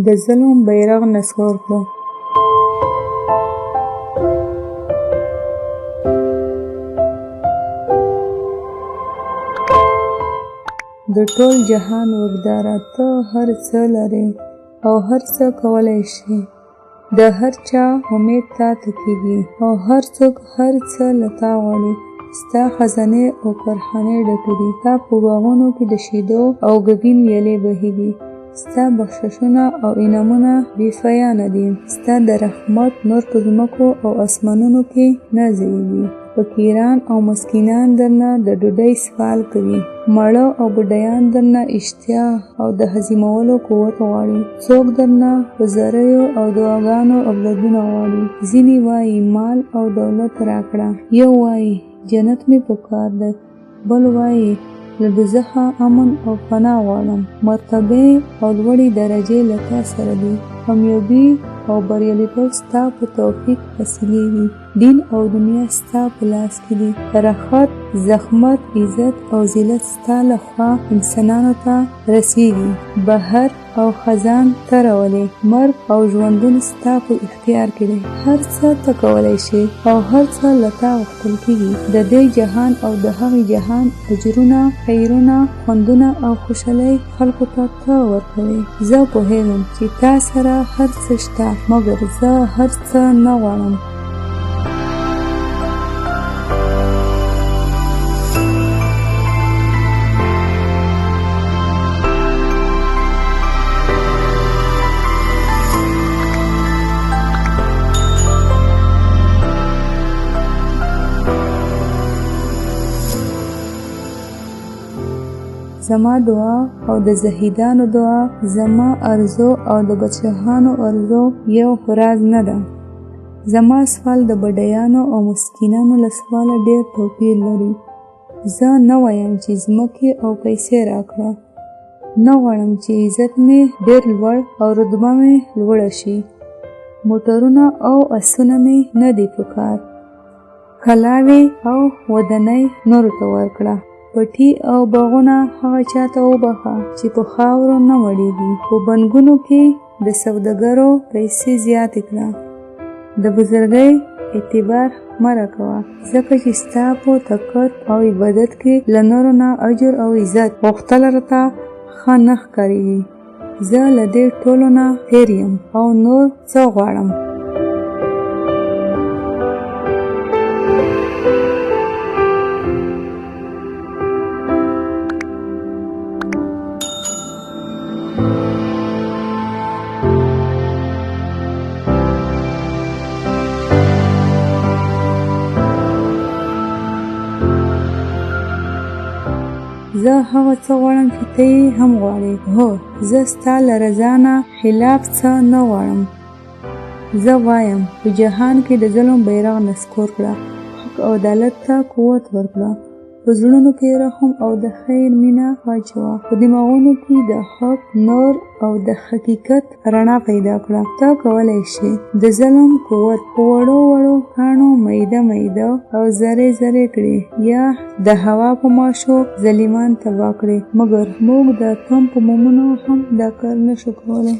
د ظلم بیرغ نسکور کړه. د ټول جهان وګداره ته هر څه لرې او هر څه کولای شي. د هر چا امید تا ته کېږي او هر څوک هر څه له تا غواړي. ستا خزانې او کارخانې ډکې دي. ستا په باغونو کې د شیدو او ګبین ویالې بهیږي. ستا بخششونه او انعامونه بې پایانه دي. ستا د رحمت نور په ځمکو او اسمانونو کې نه ځایږي. فقیران او مسکینان درنه د ډوډۍ سوال کوي. مړه او بډایان درنه اشتیا او د هضمولو قوت غواړي. څوک درنه په زریو او دعاګانو اولادونه غواړي. ځینې وایي مال او دولت راکړه. یو وایي جنت مې پکار دی. بل وایي له دوزخه امن او پناه غواړم. مرتبې او لوړې درجې له تا سره دي. کامیابي او بریالیتوب ستا په توفیق حاصلېږي. دین او دنیا ستا په لاس کې دي. راحت، زحمت، عزت او ذلت ستا له خوا انسانانو ته رسیږي. بهر او خزان ته راولې. مرګ او ژوندون ستا په اختیار کې دی. هر څه ته کولی شي او هر څه له تا غوښتل کېږي. د دې جهان او د هغې جهان اجرونه، خیرونه، خوندونه او خوشحالۍ خلکو ته ورکوي. زه پوهېږم چې تا سره هر څه شته، مګر زه هر څه نه غواړم. زما دعا او د زهیدانو دعا، زما ارزو او د بادشاهانو ارزو یو راز نه ده. زما سوال د بډایانو او مسکینانو له سواله ډېر توپیر لري. زه نه وایم چې ځمکې او پیسې راکړه. نه غواړم چې عزت مې ډېر لوړ او رتبه مې لوړه شي. موټرونه او اسونه مې نه دي پکار. کلاوې او ودانۍ نورو ته ورکړه. پټي او باغونه هغه چاته وبخښه چې په خاورو نه مړېږي. په بنګونو کې د سوداګرو پیسې زیاتې کړه. د بزرګۍ اعتبار مه راکوه، ځکه چې ستا په تقوت او عبادت کې له نورو نه اجر او عزت غوښتل راته ښه نه ښکارېږي. زه له دې ټولو نه تېر یم او نور څه غواړم. زه هغه څه غواړم چې ته یې هم غواړې. هو، زه ستا له رضا نه خلاف څه نه غواړم. زه وایم په جهان کې د ظلم بیرغ نسکور کړه. حق او عدالت ته قوت ورکړه. په زړونو کې رحم او د خیر مینه واچوه. په دماغونو کې د حق نور او د حقیقت رڼا پیدا کړه. ته کولی شي د ظلم قوت په وړو وړو کاڼو میده میده او ذرې ذرې کړي، یا د هوا په ماشو ظالمان تباه کړي. مګر موږ د اتم په مومونو هم دا کار نشو کولی.